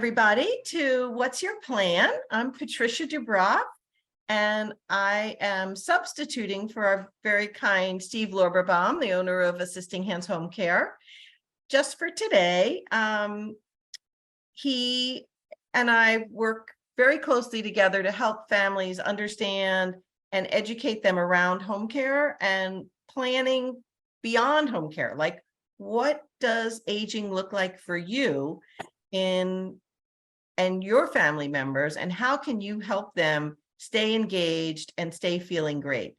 everybody, to What's Your Plan? I'm Patricia Dubroof, and I am substituting for our very kind Steve Lorberbaum, the owner of Assisting Hands Home Care, just for today. He and I work very closely together to help families understand and educate them around home care and planning beyond home care. Like, what does aging look like for you and your family members, and how can you help them stay engaged and stay feeling great?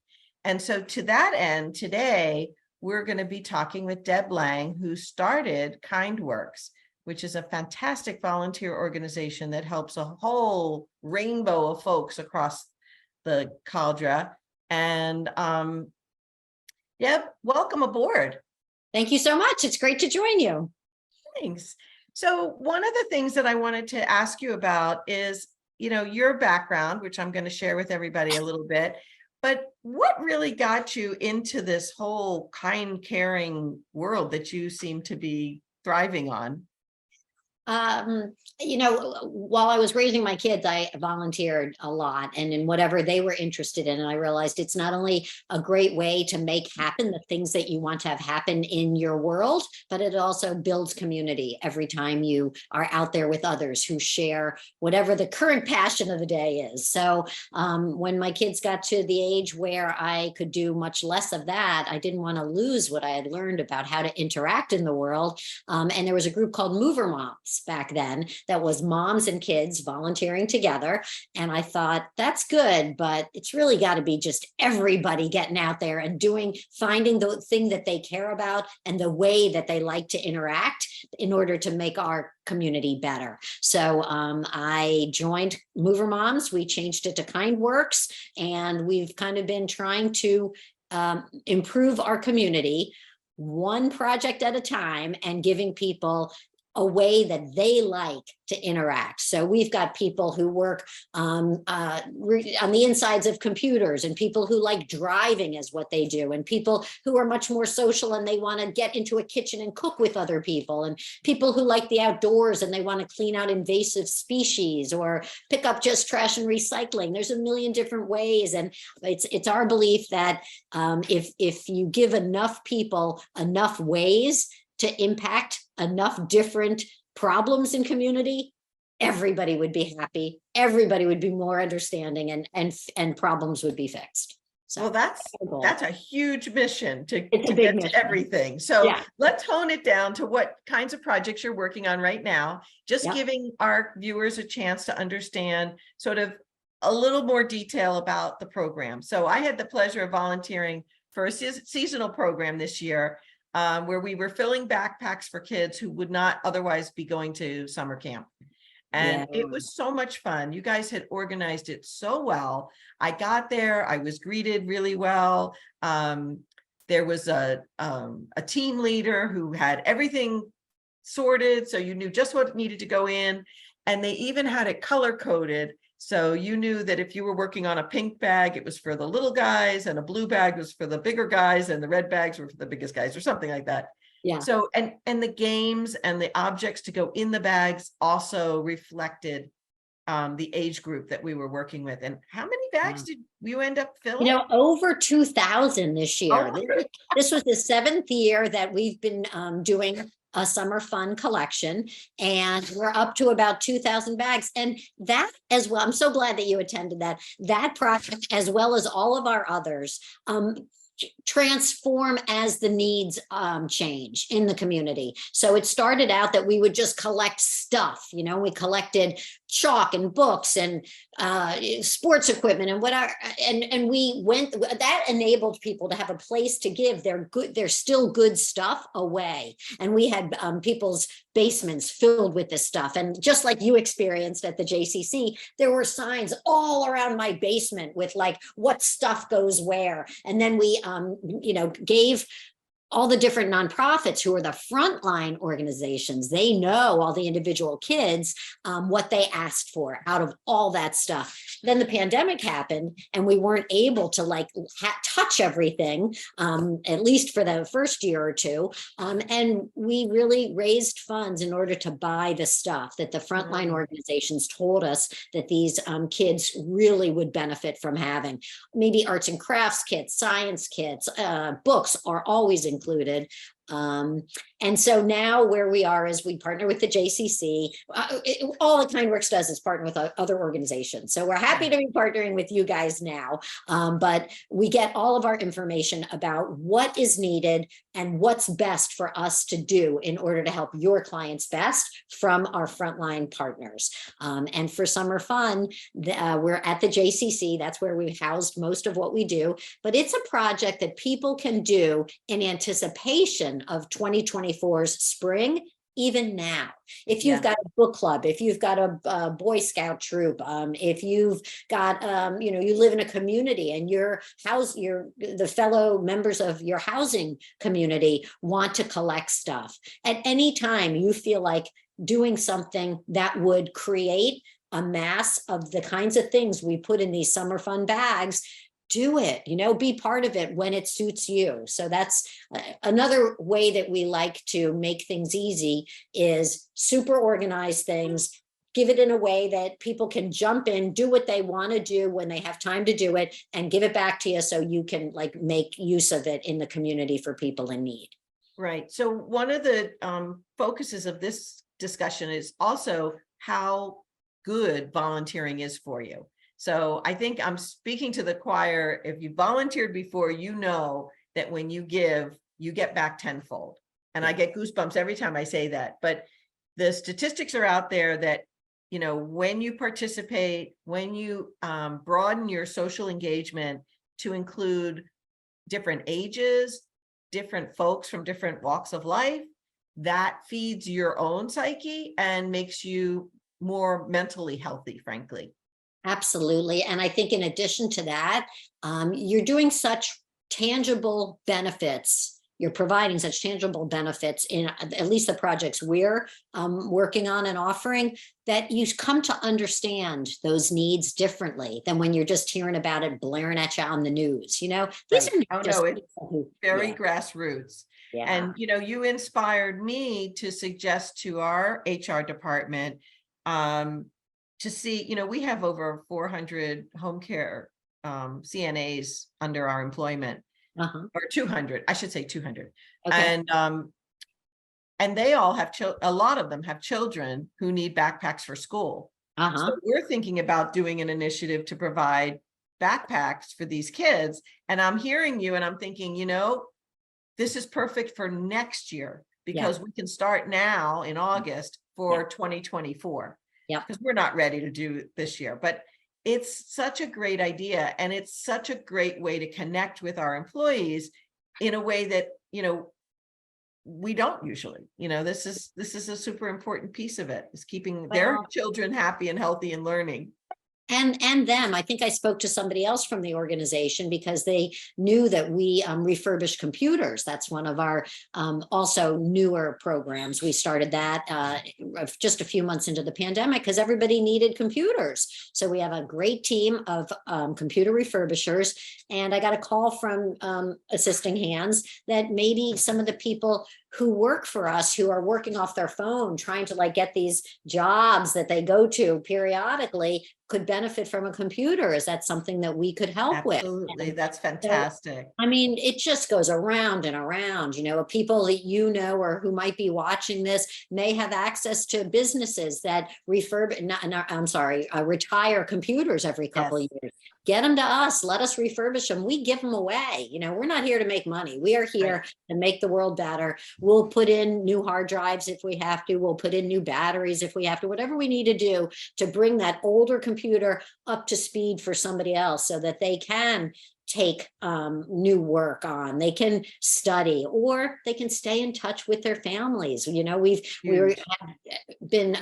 And so to that end, today, we're going to be talking with Deb Lang, who started KindWorks, which is a fantastic volunteer organization that helps a whole rainbow of folks across the cauldron. And Deb, welcome aboard. Thank you so much. It's great to join you. Thanks. So one of the things that I wanted to ask you about is, your background, which I'm going to share with everybody a little bit, but what really got you into this whole kind, caring world that you seem to be thriving on? While I was raising my kids, I volunteered a lot and in whatever they were interested in. And I realized it's not only a great way to make happen the things that you want to have happen in your world, but it also builds community every time you are out there with others who share whatever the current passion of the day is. So when my kids got to the age where I could do much less of that, I didn't want to lose what I had learned about how to interact in the world. And there was a group called Mover Moms back then that was moms and kids volunteering together. And I thought, that's good, but it's really got to be just everybody getting out there and finding the thing that they care about and the way that they like to interact in order to make our community better. So I joined Mover Moms. We changed it to KindWorks, and we've kind of been trying to improve our community one project at a time and giving people a way that they like to interact. So we've got people who work on the insides of computers, and people who like driving is what they do, and people who are much more social and they want to get into a kitchen and cook with other people, and people who like the outdoors and they want to clean out invasive species or pick up just trash and recycling. There's a million different ways, and it's our belief that if you give enough people enough ways to impact enough different problems in community, everybody would be happy, everybody would be more understanding, and problems would be fixed. So that's a huge mission to get mission to everything. So yeah. Let's hone it down to what kinds of projects you're working on right now, just Yep. giving our viewers a chance to understand sort of a little more detail about the program. So I had the pleasure of volunteering for a seasonal program this year, where we were filling backpacks for kids who would not otherwise be going to summer camp. And It was so much fun. You guys had organized it so well. I got there, I was greeted really well. There was a team leader who had everything sorted, so you knew just what needed to go in. And they even had it color coded. So you knew that if you were working on a pink bag, it was for the little guys, and a blue bag was for the bigger guys, and the red bags were for the biggest guys, or something like that. Yeah. So, and the games and the objects to go in the bags also reflected the age group that we were working with. And how many bags did you end up filling? Over 2,000 this year. Oh, this was the 7th year that we've been doing a summer fun collection, and we're up to about 2,000 bags. And that as well, I'm so glad that you attended that project, as well as all of our others, transform as the needs change in the community. So it started out that we would just collect stuff. We collected chalk and books and sports equipment and whatever, and we went. That enabled people to have a place to give their still good stuff away. And we had people's basements filled with this stuff. And just like you experienced at the JCC, there were signs all around my basement with like what stuff goes where. And then we gave all the different nonprofits who are the frontline organizations, they know all the individual kids, what they asked for out of all that stuff. Then the pandemic happened and we weren't able to like touch everything, at least for the first year or two. And we really raised funds in order to buy the stuff that the frontline organizations told us that these kids really would benefit from having. Maybe arts and crafts kits, science kits, books are always included. And so now where we are is we partner with the JCC. All the KindWorks does is partner with other organizations. So we're happy to be partnering with you guys now. But we get all of our information about what is needed and what's best for us to do in order to help your clients best from our frontline partners. And for summer fun, we're at the JCC. That's where we've housed most of what we do. But it's a project that people can do in anticipation of 2024's spring, even now. If you've got a book club, if you've got a Boy Scout troop, if you've got, you live in a community and the fellow members of your housing community want to collect stuff. At any time you feel like doing something that would create a mass of the kinds of things we put in these summer fun bags, do it, be part of it when it suits you. So that's another way that we like to make things easy, is super organize things, give it in a way that people can jump in, do what they want to do when they have time to do it, and give it back to you so you can like make use of it in the community for people in need. Right. So one of the focuses of this discussion is also how good volunteering is for you. So I think I'm speaking to the choir. If you volunteered before, you know that when you give, you get back tenfold. And I get goosebumps every time I say that. But the statistics are out there that, when you participate, when you broaden your social engagement to include different ages, different folks from different walks of life, that feeds your own psyche and makes you more mentally healthy, frankly. Absolutely. And I think in addition to that, you're doing such tangible benefits. You're providing such tangible benefits in at least the projects we're working on and offering, that you come to understand those needs differently than when you're just hearing about it blaring at you on the news. These are just it's very grassroots. Yeah. And, you inspired me to suggest to our HR department to see, we have over 400 home care CNAs under our employment, or 200, I should say 200. Okay. And they all have, a lot of them have children who need backpacks for school. So we're thinking about doing an initiative to provide backpacks for these kids. And I'm hearing you and I'm thinking, this is perfect for next year, because we can start now in August for 2024. Because we're not ready to do this year, but it's such a great idea. And it's such a great way to connect with our employees in a way that, we don't usually, this is a super important piece of it, is keeping their children happy and healthy and learning. And them. I think I spoke to somebody else from the organization because they knew that we refurbish computers. That's one of our also newer programs. We started that just a few months into the pandemic because everybody needed computers. So we have a great team of computer refurbishers. And I got a call from Assisting Hands that maybe some of the people who work for us, who are working off their phone, trying to like get these jobs that they go to periodically, could benefit from a computer. Is that something that we could help with? Absolutely, that's fantastic. So, I mean, it just goes around and around. People that or who might be watching this may have access to businesses that retire computers every couple of years. Get them to us. Let us refurbish them. We give them away. We're not here to make money. We are here to make the world better. We'll put in new hard drives if we have to. We'll put in new batteries if we have to. Whatever we need to do to bring that older computer up to speed for somebody else so that they can take new work on. They can study, or they can stay in touch with their families. You know, we've been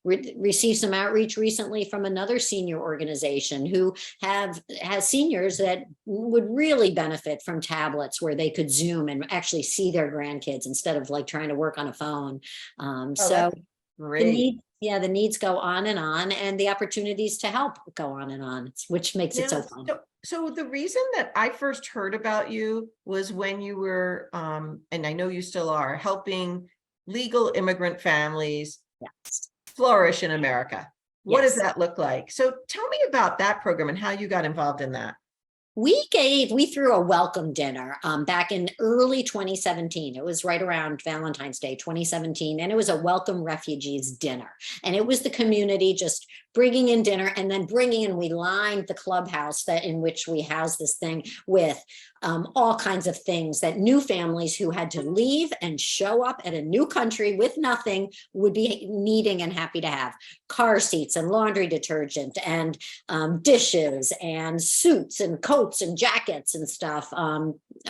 received some outreach recently from another senior organization who has seniors that would really benefit from tablets where they could Zoom and actually see their grandkids instead of like trying to work on a phone. So great. the needs go on, and the opportunities to help go on and on, which makes it so fun. So the reason that I first heard about you was when you were, and I know you still are, helping legal immigrant families flourish in America. What does that look like? So tell me about that program and how you got involved in that. We threw a welcome dinner back in early 2017. It was right around Valentine's Day, 2017. And it was a welcome refugees dinner. And it was the community just bringing in dinner, and then we lined the clubhouse in which we house this thing with all kinds of things that new families who had to leave and show up at a new country with nothing would be needing and happy to have. Car seats and laundry detergent and dishes and suits and coats and jackets and stuff,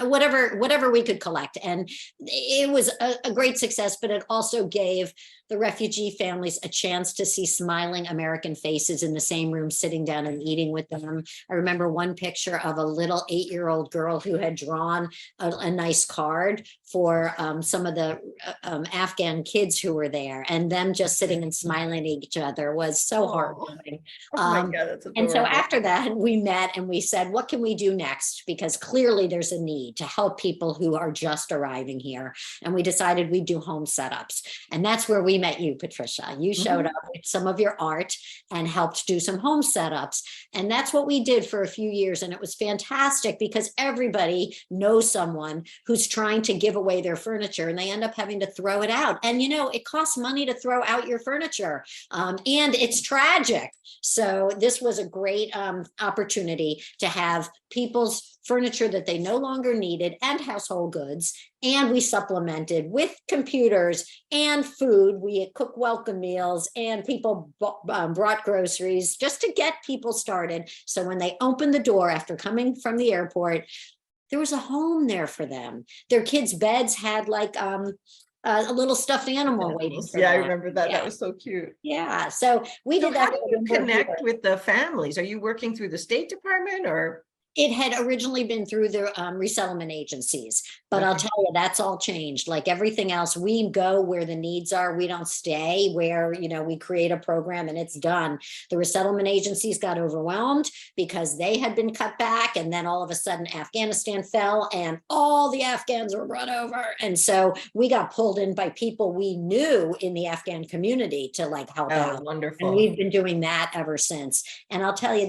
whatever we could collect. And it was a great success, but it also gave the refugee families a chance to see smiling American faces in the same room, sitting down and eating with them. I remember one picture of a little 8-year-old girl who had drawn a nice card for some of the Afghan kids who were there, and them just sitting and smiling at each other was so heartwarming. Oh my God, that's adorable. And so after that, we met and we said, what can we do next? Because clearly there's a need to help people who are just arriving here. And we decided we'd do home setups. And that's where we met you, Patricia. You showed up with some of your art and helped do some home setups. And that's what we did for a few years. And it was fantastic because everybody knows someone who's trying to give away their furniture and they end up having to throw it out. And, you know, it costs money to throw out your furniture, and it's tragic. So this was a great opportunity to have people's furniture that they no longer needed and household goods. And we supplemented with computers and food. We cooked welcome meals, and people brought groceries just to get people started. So when they opened the door after coming from the airport, there was a home there for them. Their kids' beds had like a little stuffed animal waiting for them. I remember that. That was so cute. Yeah. So we did that. How do you connect with the families? Are you working through the State Department or? It had originally been through the resettlement agencies, but I'll tell you, that's all changed. Like everything else, we go where the needs are. We don't stay where, you know, we create a program and it's done. The resettlement agencies got overwhelmed because they had been cut back. And then all of a sudden Afghanistan fell and all the Afghans were run over. And so we got pulled in by people we knew in the Afghan community to like help out. Wonderful. And we've been doing that ever since. And I'll tell you,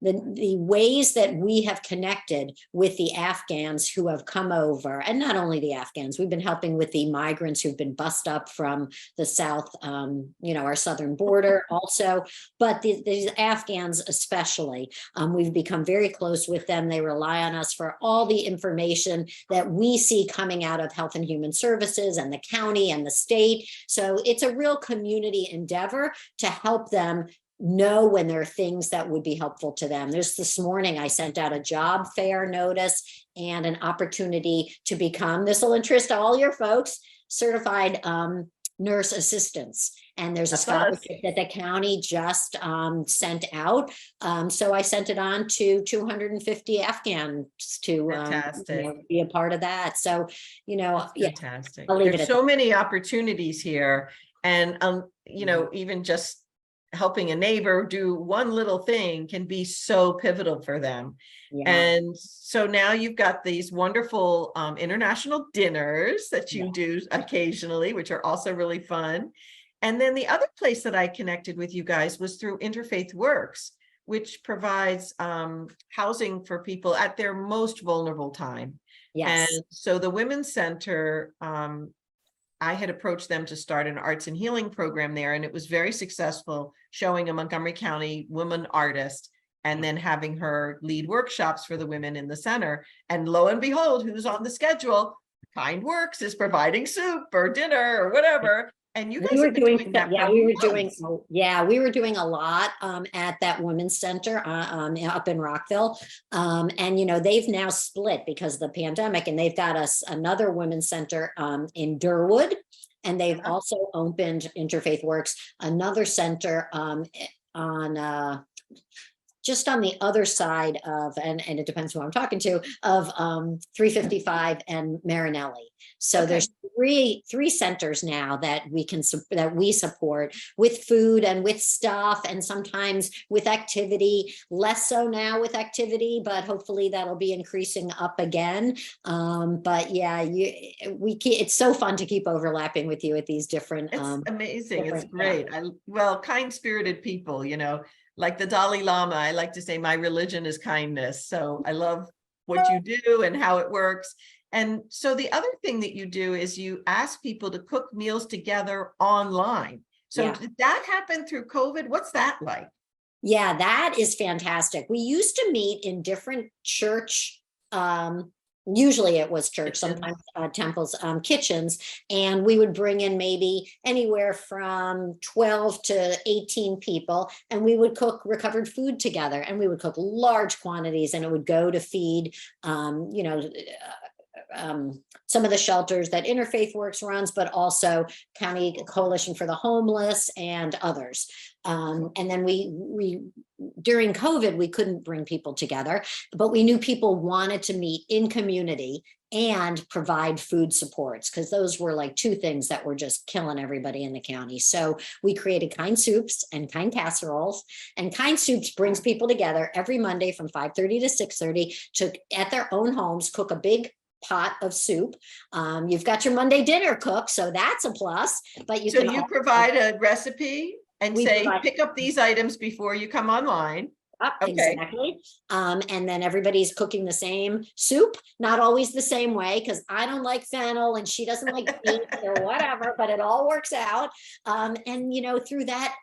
the ways that we have connected with the Afghans who have come over, and not only the Afghans, we've been helping with the migrants who've been bussed up from the south, you know, our southern border also, but these Afghans especially, we've become very close with them. They rely on us for all the information that we see coming out of Health and Human Services and the county and the state. So it's a real community endeavor to help them know when there are things that would be helpful to them. This morning, I sent out a job fair notice and an opportunity to become, this will interest all your folks, certified nurse assistants. And there's a scholarship that the county just sent out. So I sent it on to 250 Afghans to you know, be a part of that. So, you know, fantastic. There's so many opportunities here. And, you know, even just helping a neighbor do one little thing can be so pivotal for them. And so now you've got these wonderful international dinners that you do occasionally, which are also really fun. And then the other place that I connected with you guys was through Interfaith Works, which provides housing for people at their most vulnerable time. And so the Women's Center, I had approached them to start an arts and healing program there, and it was very successful, showing a Montgomery County woman artist and then having her lead workshops for the women in the center. And lo and behold, who's on the schedule? Kind Works is providing soup or dinner or whatever And you We guys were have been doing, doing that yeah, for months. we were doing a lot at that women's center up in Rockville. And they've now split because of the pandemic, and they've got us another women's center in Durwood. And they've Uh-huh. also opened Interfaith Works, another center on just on the other side of, and it depends who I'm talking to, of 355 and Marinelli. So Okay. there's three centers now that we support with food and with stuff, and sometimes with activity. Less so now with activity, but hopefully that'll be increasing up again. But yeah, it's so fun to keep overlapping with you at these different. It's amazing. It's Yeah. great. Well, kind-spirited people, like the Dalai Lama, I like to say my religion is kindness. So I love what you do and how it works. And so the other thing that you do is you ask people to cook meals together online. So Yeah. did that happen through COVID? What's that like? Yeah, that is fantastic. We used to meet in different church, usually it was church, sometimes Kitchens. temples, kitchens, and we would bring in maybe anywhere from 12 to 18 people, and we would cook recovered food together, and we would cook large quantities, and it would go to feed, some of the shelters that Interfaith Works runs, but also County Coalition for the Homeless and others. And then we during COVID, we couldn't bring people together, but we knew people wanted to meet in community and provide food supports, because those were like two things that were just killing everybody in the county. So we created Kind Soups and Kind Casseroles, and Kind Soups brings people together every Monday from 5:30 to 6:30 to, at their own homes, cook a big pot of soup. You've got your Monday dinner cooked, so that's a plus. But So you provide a recipe and we say, provide. pick up these items before you come online. Okay. Exactly. And then everybody's cooking the same soup, not always the same way, because I don't like fennel and she doesn't like beans or whatever, but it all works out. And through that,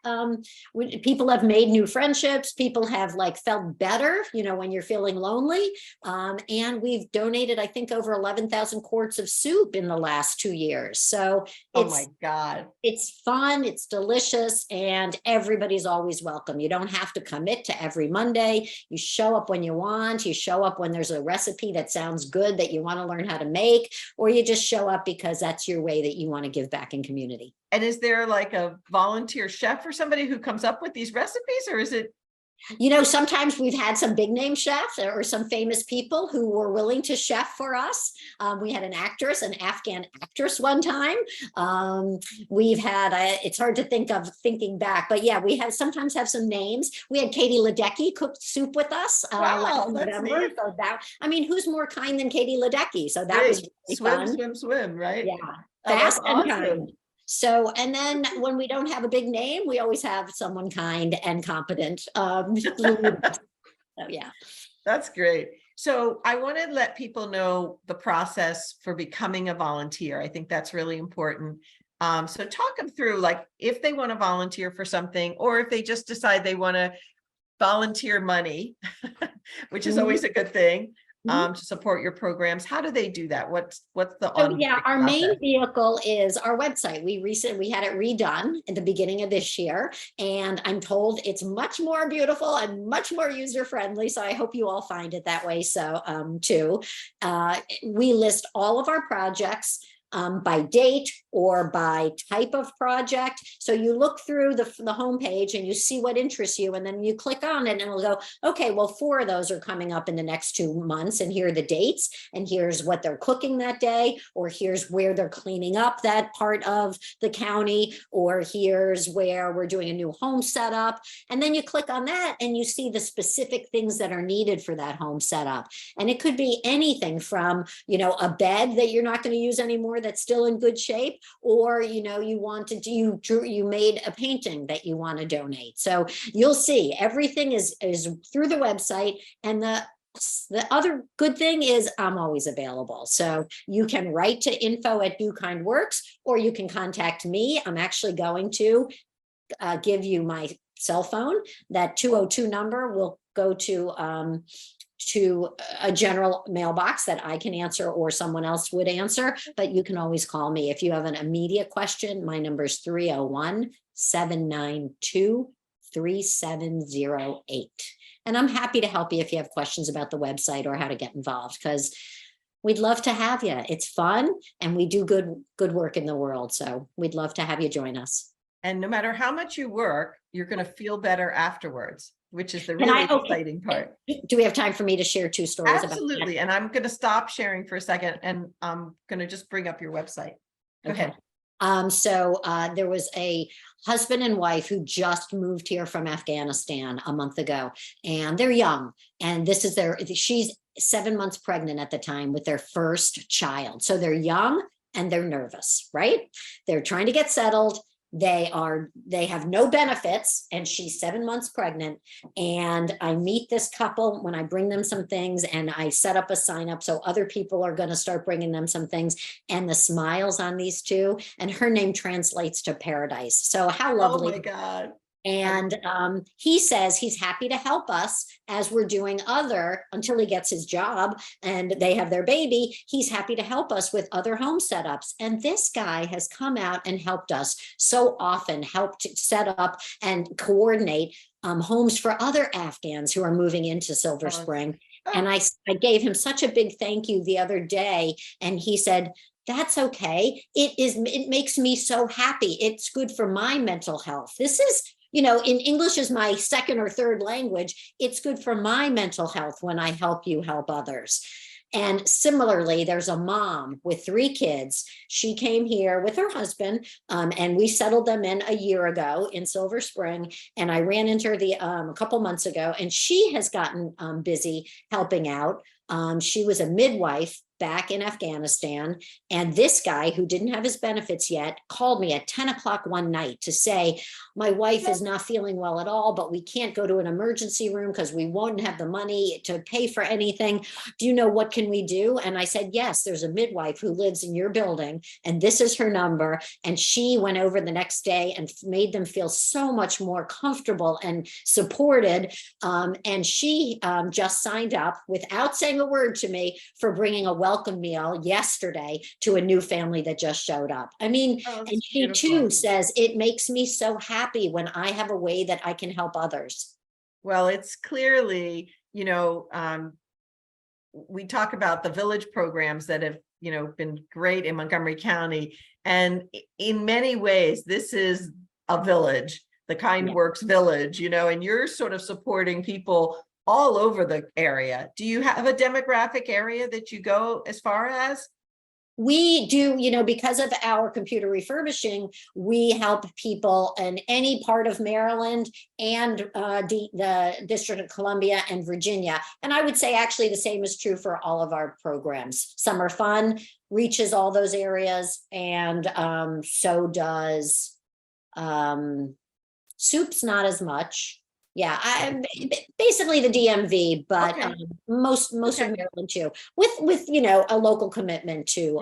people have made new friendships. People have felt better, when you're feeling lonely. And we've donated, I think, over 11,000 quarts of soup in the last 2 years. So Oh my God. it's fun, it's delicious, and everybody's always welcome. You don't have to commit to every Monday. You show up when you want, you show up when there's a recipe that sounds good that you want to learn how to make, or you just show up because that's your way that you want to give back in community. And is there like a volunteer chef or somebody who comes up with these recipes, or is it? Sometimes we've had some big name chefs or some famous people who were willing to chef for us. We had an Afghan actress one time. We've had, it's hard to thinking back, but yeah, we sometimes have some names. We had Katie Ledecky cooked soup with us last November. So who's more kind than Katie Ledecky? So that was really fun. Swim, right? Yeah, Oh, that's fast and awesome. kind. So, and then when we don't have a big name, we always have someone kind and competent. So yeah. That's great. So I want to let people know the process for becoming a volunteer. I think that's really important. So talk them through, if they want to volunteer for something, or if they just decide they want to volunteer money, which is always a good thing. To support your programs. How do they do that? What's the our process? main vehicle is our website. We had it redone at the beginning of this year, and I'm told it's much more beautiful and much more user friendly. So I hope you all find it that way. So too, we list all of our projects by date or by type of project. So you look through the homepage and you see what interests you, and then you click on it and it'll go, okay, well, 4 of those are coming up in the next 2 months, and here are the dates, and here's what they're cooking that day, or here's where they're cleaning up that part of the county, or here's where we're doing a new home setup. And then you click on that and you see the specific things that are needed for that home setup. And it could be anything from, a bed that you're not going to use anymore that's still in good shape, or you made a painting that you want to donate. So you'll see everything is through the website. And the other good thing is I'm always available. So you can write to info@DoKindWorks, or you can contact me. I'm actually going to give you my cell phone. That 202 number will go to a general mailbox that I can answer or someone else would answer, but you can always call me. If you have an immediate question, my number is 301-792-3708. And I'm happy to help you if you have questions about the website or how to get involved, because we'd love to have you. It's fun and we do good work in the world. So we'd love to have you join us. And no matter how much you work, you're going to feel better afterwards, which is the Can I- really exciting part. Do we have time for me to share 2 stories about that? Absolutely. And I'm going to stop sharing for a second, and I'm going to just bring up your website. Go ahead. So there was a husband and wife who just moved here from Afghanistan a month ago, and they're young. And she's 7 months pregnant at the time with their first child. So they're young and they're nervous, right? They're trying to get settled. They have no benefits, and she's 7 months pregnant. And I meet this couple when I bring them some things, and I set up a sign up so other people are going to start bringing them some things, and the smiles on these two, and her name translates to paradise. So how lovely. Oh my God. And he says he's happy to help us as we're doing until he gets his job and they have their baby. He's happy to help us with other home setups. And this guy has come out and helped us so often, helped set up and coordinate homes for other Afghans who are moving into Silver Spring. And I gave him such a big thank you the other day. And he said, that's okay. It makes me so happy. It's good for my mental health. This is, in English is my second or third language. It's good for my mental health when I help you help others. And similarly, there's a mom with 3 kids. She came here with her husband, and we settled them in a year ago in Silver Spring. And I ran into her a couple months ago, and she has gotten busy helping out. She was a midwife back in Afghanistan. And this guy who didn't have his benefits yet called me at 10 o'clock one night to say, my wife is not feeling well at all, but we can't go to an emergency room because we won't have the money to pay for anything. Do you know what can we do? And I said, yes, there's a midwife who lives in your building, and this is her number. And she went over the next day and made them feel so much more comfortable and supported. And she just signed up without saying a word to me for bringing a welcome meal yesterday to a new family that just showed up. I mean, and she too says, it makes me so happy when I have a way that I can help others. Well, it's clearly, we talk about the village programs that have, been great in Montgomery County. And in many ways, this is a village, the Kind Works village, and you're sort of supporting people all over the area. Do you have a demographic area that you go as far as? We do, because of our computer refurbishing, we help people in any part of Maryland and the District of Columbia and Virginia. And I would say actually the same is true for all of our programs. Summer Fun reaches all those areas, and so does Soup's not as much. Yeah, basically the DMV, but most of Maryland too, with a local commitment to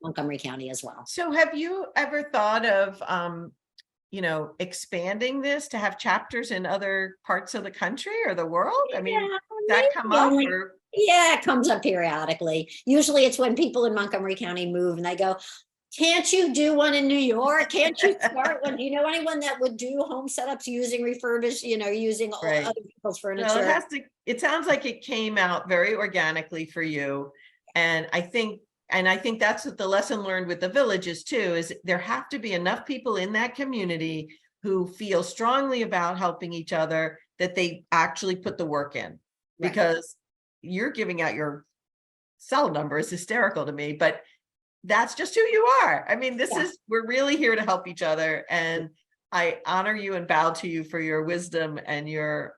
Montgomery County as well. So have you ever thought of expanding this to have chapters in other parts of the country or the world? I mean, does that come up? Or? Yeah, it comes up periodically. Usually it's when people in Montgomery County move and they go, can't you do one in New York? Can't you start one? Do you know anyone that would do home setups using refurbished, using other people's furniture? Well, it sounds like it came out very organically for you. And I think that's what the lesson learned with the villages too, is there have to be enough people in that community who feel strongly about helping each other that they actually put the work in. Because you're giving out your cell number is hysterical to me, but that's just who you are. I mean, we're really here to help each other. And I honor you and bow to you for your wisdom and your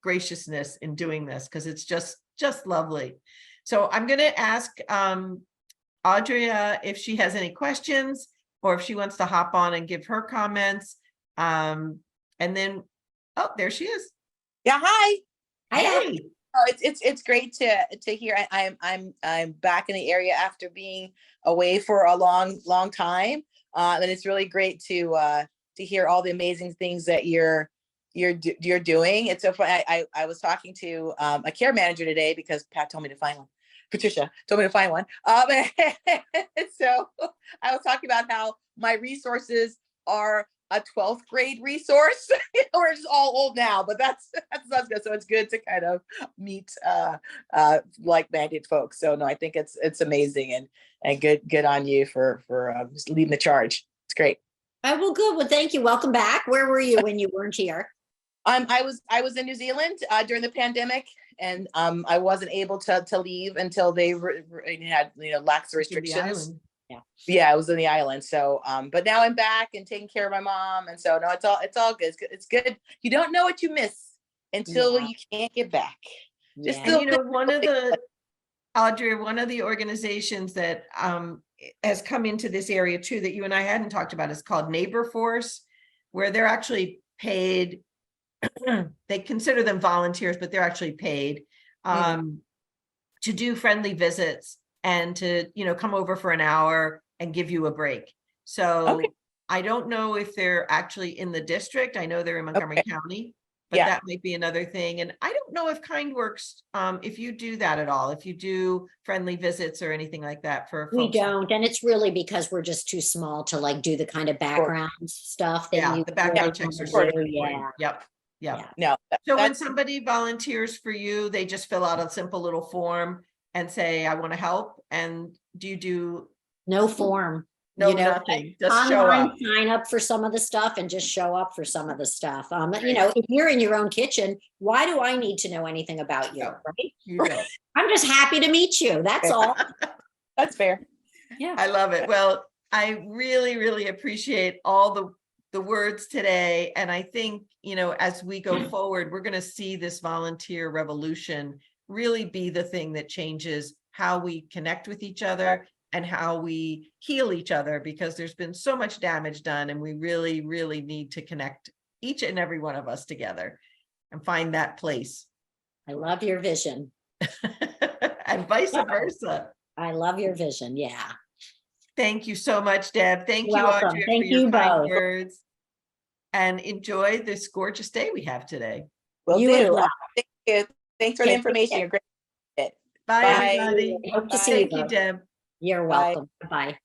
graciousness in doing this, because it's just lovely. So I'm going to ask Audria if she has any questions or if she wants to hop on and give her comments. And then, there she is. Yeah, hi. Hey. Oh, it's great to hear. I'm back in the area after being away for a long time, and it's really great to hear all the amazing things that you're you're doing. It's so funny. I was talking to a care manager today because Pat told me to find one. Patricia told me to find one. So I was talking about how my resources are a 12th grade resource. We're just all old now, but that's good. So it's good to kind of meet like-minded folks. So no, I think it's amazing and good on you for just leading the charge. It's great. Oh, well, good. Well, thank you. Welcome back. Where were you when you weren't here? I was in New Zealand during the pandemic, and I wasn't able to leave until they had lax restrictions. Yeah, I was in the island. So, but now I'm back and taking care of my mom, and so no, it's all good. It's good. You don't know what you miss until you can't get back. Just And one of the Audrey, one of the organizations that has come into this area too that you and I hadn't talked about is called Neighbor Force, where they're actually paid. They consider them volunteers, but they're actually paid to do friendly visits and to come over for an hour and give you a break. So I don't know if they're actually in the district. I know they're in Montgomery County, but that might be another thing. And I don't know if KindWorks, if you do that at all, if you do friendly visits or anything like that for We folks. don't, and it's really because we're just too small to like do the kind of background stuff that you The background really checks are wanna super do. important. Yep. No. So when somebody volunteers for you, they just fill out a simple little form and say, I want to help. And do you do No form. nothing? Just show Online up. sign up for some of the stuff and just show up for some of the stuff. If you're in your own kitchen, why do I need to know anything about you? Right? You go. I'm just happy to meet you. That's all. That's fair. Yeah. I love it. Well, I really, really appreciate all the words today. And I think, as we go forward, we're going to see this volunteer revolution really be the thing that changes how we connect with each other and how we heal each other, because there's been so much damage done and we really, really need to connect each and every one of us together and find that place. I love your vision. And vice versa. I love your vision. Yeah. Thank you so much, Deb. Thank you, Welcome. Audrey, Thank for your you kind both. words. And enjoy this gorgeous day we have today. Will You as do. well. Thank you. Thanks for the information. You're great. Bye, Bye. everybody. Hope to see you Thank you, both. Deb. You're Bye. welcome. Bye.